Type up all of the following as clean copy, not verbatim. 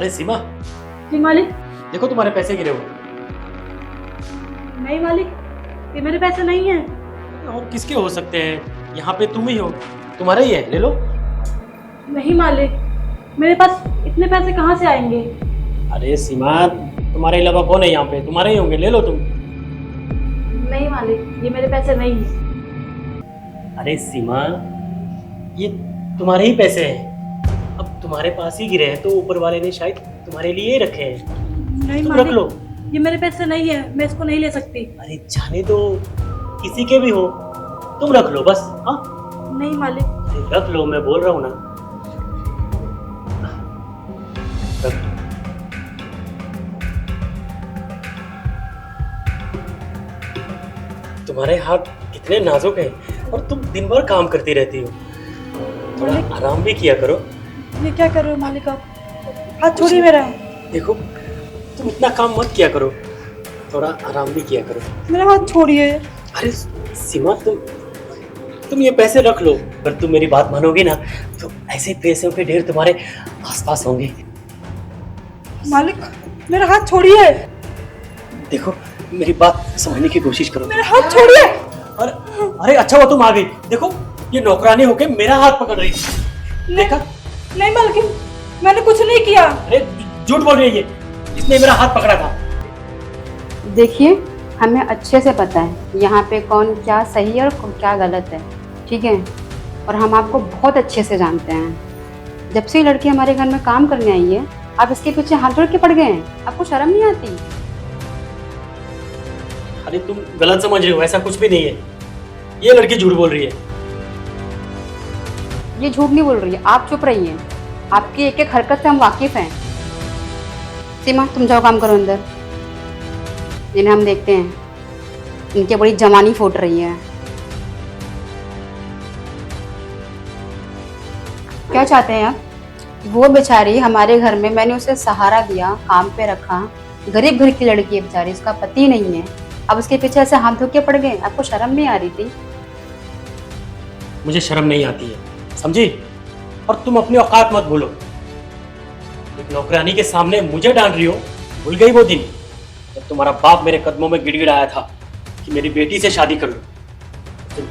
अरे सीमा, जी मालिक। देखो तुम्हारे पैसे गिरे हुए। नहीं मालिक, ये मेरे पैसे नहीं हैं। और किसके हो सकते हैं? यहाँ पे तुम ही हो, तुम्हारा ही है, ले लो। नहीं मालिक, मेरे पास इतने पैसे कहाँ से आएंगे? अरे सीमा, तुम्हारे अलावा कौन है यहाँ पे? तुम्हारे ही होंगे, ले लो तुम। नहीं मालिक, ये मेरे पैसे नहीं हैं। अरे सीमा, ये तुम्हारे ही पैसे हैं। अब तुम्हारे पास ही गिरे हैं तो ऊपर वाले ने शायद तुम्हारे लिए ही रखे हैं। नहीं तुम रख लो। मालिक, ये मेरे पैसे नहीं है, मैं इसको नहीं ले सकती। अरे जाने दो, किसी के भी हो, तुम रख लो बस। हाँ, नहीं मालिक। अरे रख लो, मैं बोल रहा हूँ ना, रख लो। तुम्हारे हाथ कितने नाजुक हैं और तुम दिन भर काम करती रहती हो। थोड़ा आराम भी किया करो। ये क्या कर रहे हो मालिक आप? हाथ छोड़िए मेरा। देखो, तुम इतना काम मत किया करो, थोड़ा आराम भी किया करो। मेरा हाथ छोड़िए। अरे सीमा, तुम ये पैसे रख लो। अगर तुम मेरी बात मानोगी ना तो ऐसे पैसों के ढेर तुम्हारे आसपास होंगे। मालिक, मेरा हाथ छोड़िए। देखो, मेरी बात समझने की कोशिश करो। मेरा हाथ छोड़िए। अरे अच्छा हुआ तुम आ गई। देखो, ये नौकरानी होके मेरा हाथ पकड़ रही है। देखा? नहीं मालकिन, मैंने कुछ नहीं किया। अरे झूठ बोल रही है ये, इसने मेरा हाथ पकड़ा था। देखिए, हमें अच्छे से पता है यहाँ पे कौन क्या सही है और क्या गलत है, ठीक है? और हम आपको बहुत अच्छे से जानते हैं। जब से ये लड़की हमारे घर में काम करने आई है, आप इसके पीछे हाथ जोड़ के पड़ गए हैं। आपको शर्म नहीं आती? अरे तुम गलत समझ रही हो, ऐसा कुछ भी नहीं है। ये लड़की झूठ बोल रही है। ये झूठ नहीं बोल रही है, आप चुप रहिए। आपकी एक एक हरकत से हम वाकिफ हैं। सीमा, तुम जाओ, काम करो अंदर। जिन्हें हम देखते हैं, इनकी बड़ी जवानी फूट रही है। क्या चाहते हैं आप? वो बेचारी हमारे घर में, मैंने उसे सहारा दिया, काम पे रखा, गरीब घर की लड़की है बेचारी, उसका पति नहीं है। अब उसके पीछे ऐसे हाथ धो के पड़ गए। आपको शर्म नहीं आ रही थी? मुझे शर्म नहीं आती है, समझी? और तुम अपनी औकात मत भूलो। एक नौकरानी के सामने मुझे डांट रही हो। भूल गई वो दिन जब तुम्हारा बाप मेरे कदमों में गिड़गिड़ाया था कि मेरी बेटी से शादी कर लो?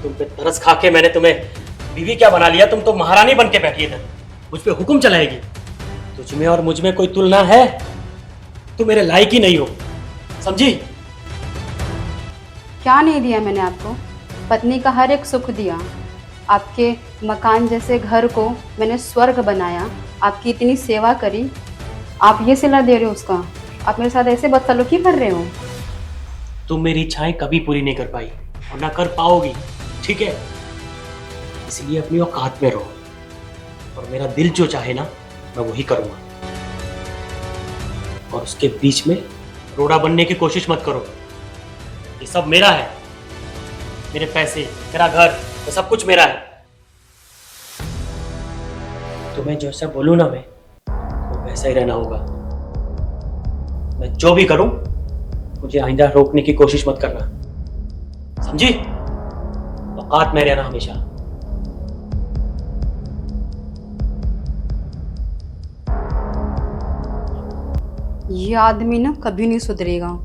तुम पे तरस खा के मैंने तुम्हें बीवी क्या बना लिया। तुम तो महारानी बन के बैठी है, मुझ पे हुक्म चलाएगी। तुझ में और मुझ में कोई तुलना है? तुम मेरे लायक ही नहीं हो, समझी? क्या नहीं दिया मैंने आपको? पत्नी का हर एक सुख दिया। आपके मकान जैसे घर को मैंने स्वर्ग बनाया, आपकी इतनी सेवा करी। आप ये सिला दे रहे हो उसका? आप मेरे साथ ऐसे बदसलूकी कर रहे हो? तुम मेरी इच्छाएं कभी पूरी नहीं कर पाई और ना कर पाओगी, ठीक है? इसलिए अपनी औकात में रहो और मेरा दिल जो चाहे ना, मैं वही करूंगा। और उसके बीच में रोड़ा बनने की कोशिश मत करो। ये सब मेरा है, मेरे पैसे, मेरा घर, ये सब कुछ मेरा है। तुम्हें जैसा बोलूं ना मैं, तो वैसा ही रहना होगा। मैं जो भी करूं, मुझे आइंदा रोकने की कोशिश मत करना, समझी? औकात में रहना हमेशा। ये आदमी ना कभी नहीं सुधरेगा।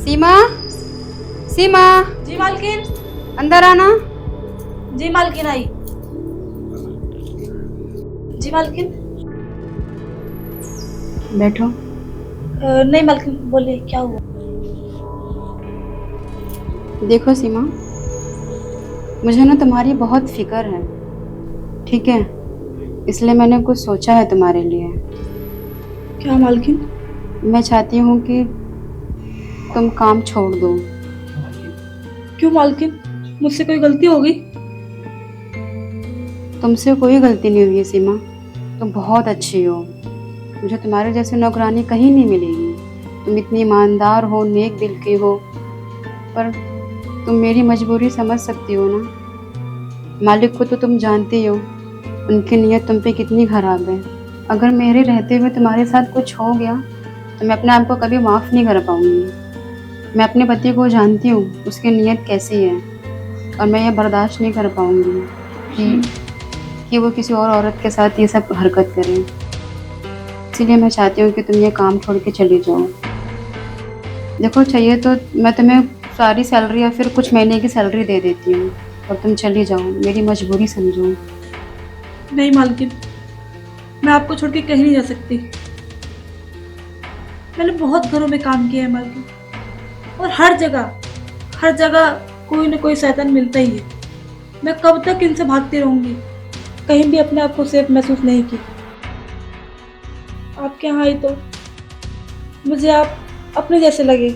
सीमा, सीमा, जी मालकिन। अंदर आना। जी मालकिन आई। जी मालकिन। बैठो। नहीं मालकिन, बोलिए क्या हुआ? देखो सीमा, मुझे ना तुम्हारी बहुत फिक्र है, ठीक है? इसलिए मैंने कुछ सोचा है तुम्हारे लिए। क्या मालकिन? मैं चाहती हूँ कि तुम काम छोड़ दो। क्यों मालकिन, मुझसे कोई गलती हो गई? तुमसे कोई गलती नहीं हुई है सीमा, तुम बहुत अच्छी हो। मुझे तुम्हारे जैसी नौकरानी कहीं नहीं मिलेगी। तुम इतनी ईमानदार हो, नेक दिल की हो, पर तुम मेरी मजबूरी समझ सकती हो ना। मालिक को तो तुम जानती हो, उनकी नीयत तुम पे कितनी खराब है। अगर मेरे रहते हुए तुम्हारे साथ कुछ हो गया तो मैं अपने आप को कभी माफ़ नहीं कर पाऊंगी। मैं अपने पति को जानती हूँ, उसकी नीयत कैसी है। और मैं ये बर्दाश्त नहीं कर पाऊंगी कि वो किसी और औरत के साथ ये सब हरकत करे। इसीलिए मैं चाहती हूँ कि तुम ये काम छोड़ के चली जाओ। देखो, चाहिए तो मैं तुम्हें सारी सैलरी या फिर कुछ महीने की सैलरी दे देती हूँ और तुम चली जाओ, मेरी मजबूरी समझो। नहीं मालकिन, मैं आपको छोड़ के कहीं नहीं जा सकती। मैंने बहुत घरों में काम किया है मालकिन, और हर जगह कोई ना कोई शैतान मिलता ही है। मैं कब तक इनसे भागती रहूंगी, कहीं भी अपने आप को सेफ महसूस नहीं की। आपके यहाँ आई तो मुझे आप अपने जैसे लगे।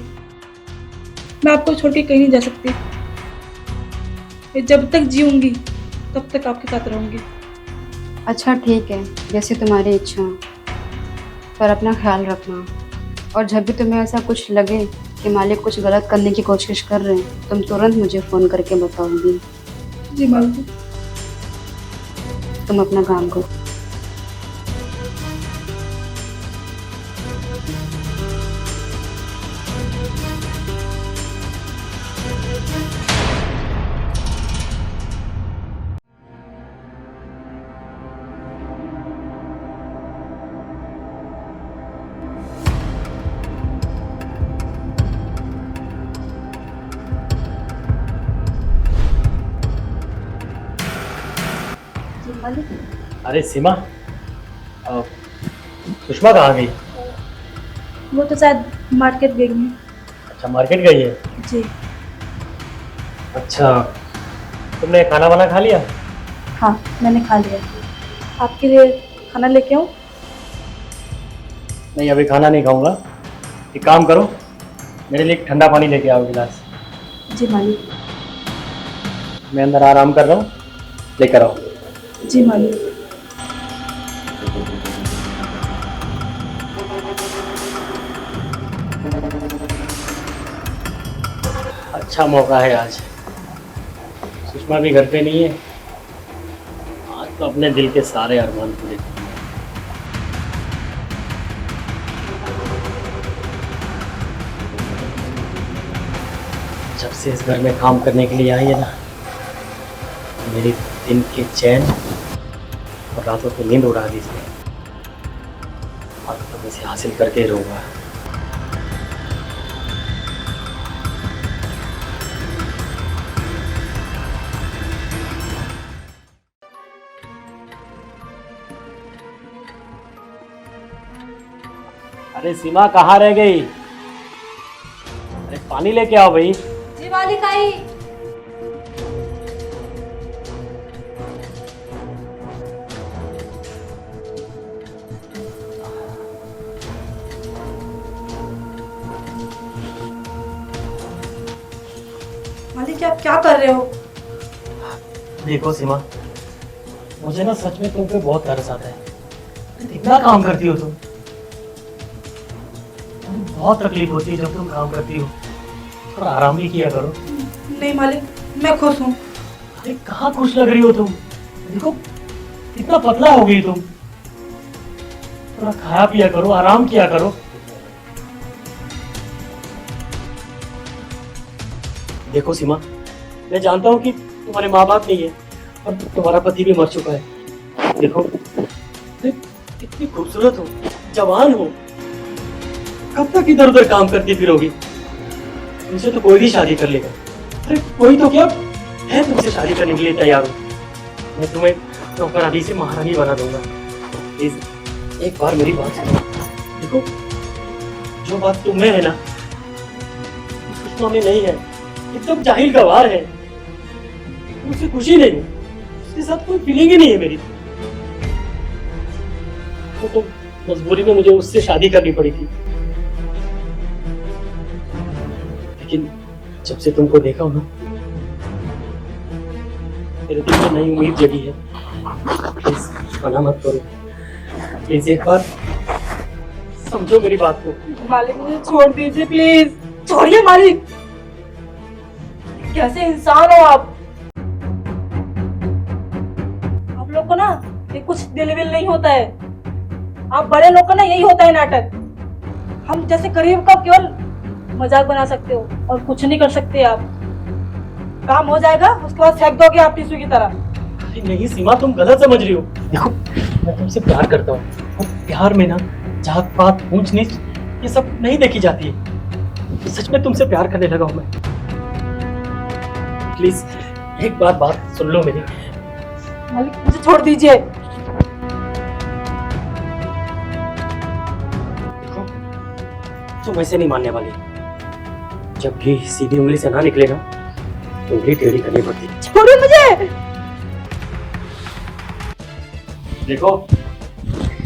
मैं आपको छोड़ के कहीं नहीं जा सकती। मैं जब तक जीऊंगी तब तक आपके साथ रहूंगी। अच्छा ठीक है, जैसी तुम्हारी इच्छा, पर अपना ख्याल रखना। और जब भी तुम्हें ऐसा कुछ लगे कि मालिक कुछ गलत करने की कोशिश कर रहे हैं, तुम तुरंत मुझे फ़ोन करके बताओगी। जी मालकिन। तुम अपना काम करो। अरे सीमा, सुषमा कहाँ गई? वो तो शायद मार्केट गई है। अच्छा, मार्केट गई है। जी। अच्छा, तुमने खाना वाना खा लिया? हाँ, मैंने खा लिया। आपके लिए खाना लेके आऊँ? नहीं, अभी खाना नहीं खाऊंगा। एक काम करो, मेरे लिए एक ठंडा पानी लेके आओ गिलास। जी मालिक। मैं अंदर आराम कर रहा हूँ, लेकर आओ। जी मालिक। अच्छा मौका है आज, सुषमा भी घर पे नहीं है। आज तो अपने दिल के सारे अरमान पूरे। जब से इस घर में काम करने के लिए आई है ना, मेरी दिन के चैन और रातों की नींद उड़ा दी इसने। और तो मैं इसे हासिल करके ही रहूंगा। अरे सीमा, कहाँ रह गई? अरे पानी लेके आओ भाई। जी मालिक, आई। मालिक, आप क्या कर रहे हो? देखो सीमा, मुझे ना सच में तुम पे बहुत तरस आता है। इतना काम करती हो तुम, बहुत तकलीफ होती है जब तुम काम करती हो। थोड़ा आराम भी किया करो। नहीं मालिक, मैं खुश हूँ। अरे कहाँ खुश लग रही हो तुम? देखो कितना पतला हो गई तुम। थोड़ा खाया पिया करो, आराम किया करो। देखो सीमा, मैं जानता हूँ कि तुम्हारे माँ बाप नहीं है और तुम्हारा पति भी मर चुका है। देखो कितनी खूबसूरत हो, जवान हो, कब तक इधर उधर काम करती फिरोगी? तुमसे तो कोई भी शादी कर लेगा। अरे कोई तो क्या है तुमसे शादी करने के लिए तैयार हो। मैं तुम्हें नौकरानी से महारानी बना दूंगा। प्लीज एक बार मेरी बात सुनो। देखो जो बात तुम्हें है ना, सुषमा में नहीं है। एकदम जाहिल गवार है, मुझसे खुशी नहीं है, उसके साथ कोई फीलिंग ही नहीं है मेरी। वो तो मजबूरी में मुझे उससे शादी करनी पड़ी थी। लेकिन जब से तुमको देखा हो ना, मेरे दिल में नई उम्मीद जगी है। प्लीज मना मत करो, प्लीज एक बार समझो मेरी बात को। मालिक, मुझे छोड़ दीजिए प्लीज। छोड़िए मालिक, कैसे इंसान हो आप? आप लोग को ना ये कुछ दिल विल नहीं होता है। आप बड़े लोग का ना यही होता है नाटक। हम जैसे गरीब का केवल मजाक बना सकते हो और कुछ नहीं कर सकते आप। काम हो जाएगा उसके बाद फेंक दोगे आप टिश्यू की तरह। अरे नहीं सीमा, तुम गलत समझ रही हो। देखो, मैं तुमसे प्यार करता हूँ और प्यार में ना जात पात ऊंच नीच ये सब नहीं देखी जाती है। सच में तुमसे प्यार करने लगा हूँ मैं। प्लीज एक बात सुन लो मेरी। मालिक मुझे छोड़ दीजिए। तुम ऐसे नहीं मानने वाली। जब घी सीधी उंगली से ना निकले ना तो उंगली टेढ़ी करनी पड़ती है। छोड़िए मुझे। देखो,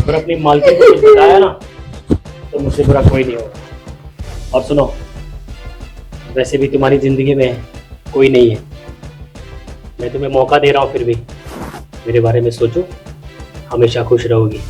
अगर अपनी मालकिन को कुछ बताया ना तो मुझसे बुरा कोई नहीं होगा। और सुनो, वैसे भी तुम्हारी जिंदगी में कोई नहीं है। मैं तुम्हें मौका दे रहा हूँ, फिर भी मेरे बारे में सोचो, हमेशा खुश रहोगी।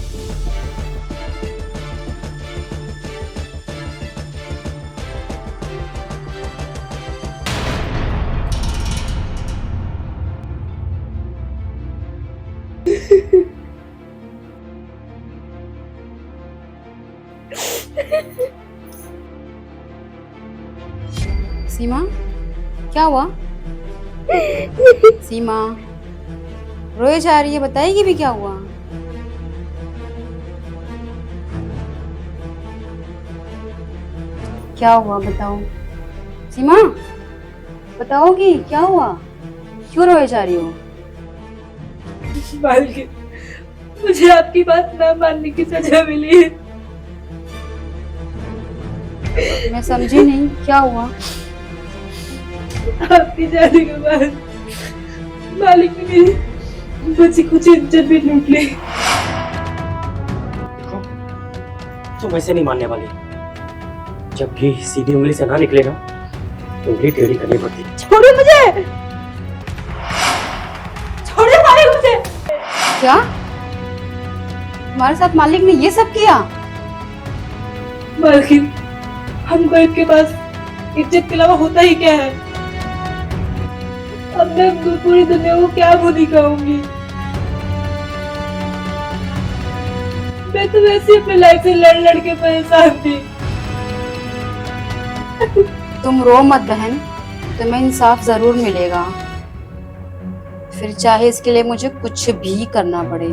सीमा, क्या हुआ? सीमा रोए जा रही है, बताएगी भी क्या हुआ? क्या हुआ बताओ सीमा, बताओगी क्या हुआ? क्यों रोए जा रही हो? मालिक मुझे आपकी बात ना मानने की सजा मिली है। मैं समझी नहीं, क्या हुआ? आपकी जाने के बाद मालिक ने मेरी बची कुछ इज्जत भी लूट ली। तुम ऐसे नहीं मानने वाली। जब घी सीधी उंगली से ना निकले ना तो उंगली टेढ़ी करनी पड़ती है। छोड़िए मुझे। छोड़िए मालिक मुझे। क्या तुम्हारे साथ मालिक ने ये सब किया? मालकिन, हम गरीब के पास इज्जत के अलावा होता ही क्या है? अब मैं पूरी दुनिया को क्या बुरी कहूंगी? मैं तो वैसे ही अपनी लाइफ से लड़ के परेशान थी। तुम रो मत बहन, तुम्हें इंसाफ जरूर मिलेगा, फिर चाहे इसके लिए मुझे कुछ भी करना पड़े।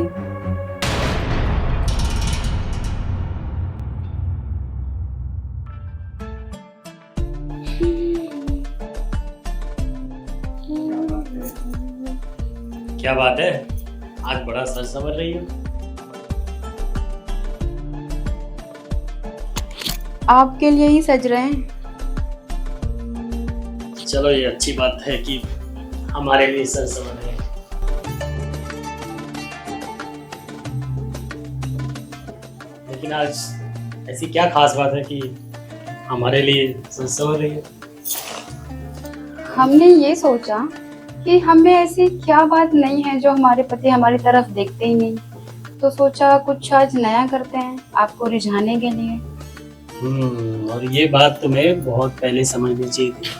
क्या बात है, आज बड़ा सच समझ रही हो। आपके लिए ही सज रहे हैं। चलो ये अच्छी बात है कि हमारे लिए सच समझ रहे हैं। लेकिन आज ऐसी क्या खास बात है कि हमारे लिए सच समझ रही है? हमने ये सोचा कि हमें ऐसी क्या बात नहीं है जो हमारे पति हमारी तरफ देखते ही नहीं, तो सोचा कुछ आज नया करते हैं आपको रिझाने के लिए। और ये बात तुम्हें बहुत पहले समझनी चाहिए थी।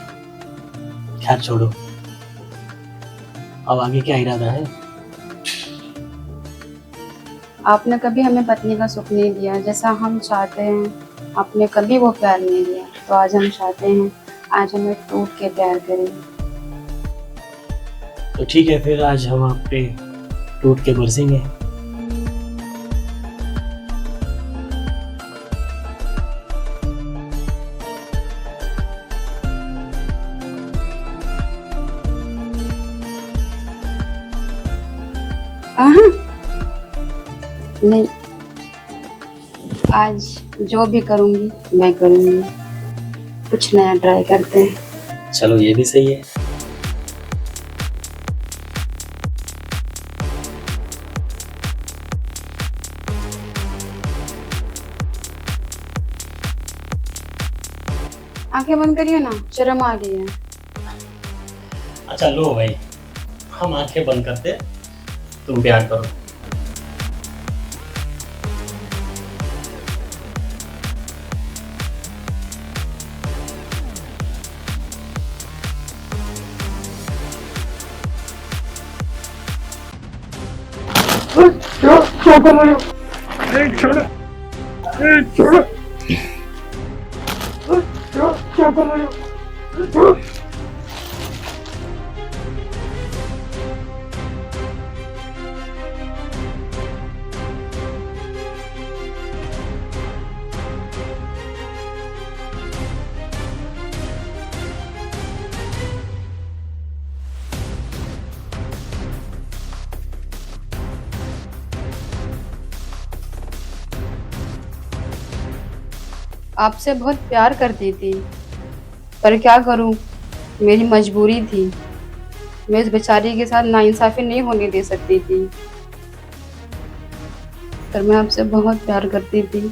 खैर छोड़ो, अब आगे क्या इरादा है? आपने कभी हमें पत्नी का सुख नहीं दिया जैसा हम चाहते हैं, आपने कभी वो प्यार नहीं दिया, तो आज हम चाहते हैं आज हमें टूट के प्यार करें। तो ठीक है, फिर आज हम आप पे टूट के बरसेंगे। नहीं, आज जो भी करूंगी मैं करूंगी, कुछ नया ट्राई करते हैं। चलो ये भी सही है। आंखें बंद करिए ना, शर्म आ रही है। अच्छा लो भाई, हम आंखें बंद करते, तुम प्यार करो। क्या कर रहे हो? क्या कर रहे हो? आपसे बहुत प्यार करती थी, पर क्या करूं, मेरी मजबूरी थी। मैं इस बेचारी के साथ नाइंसाफ़ी नहीं होने दे सकती थी, पर मैं आपसे बहुत प्यार करती थी।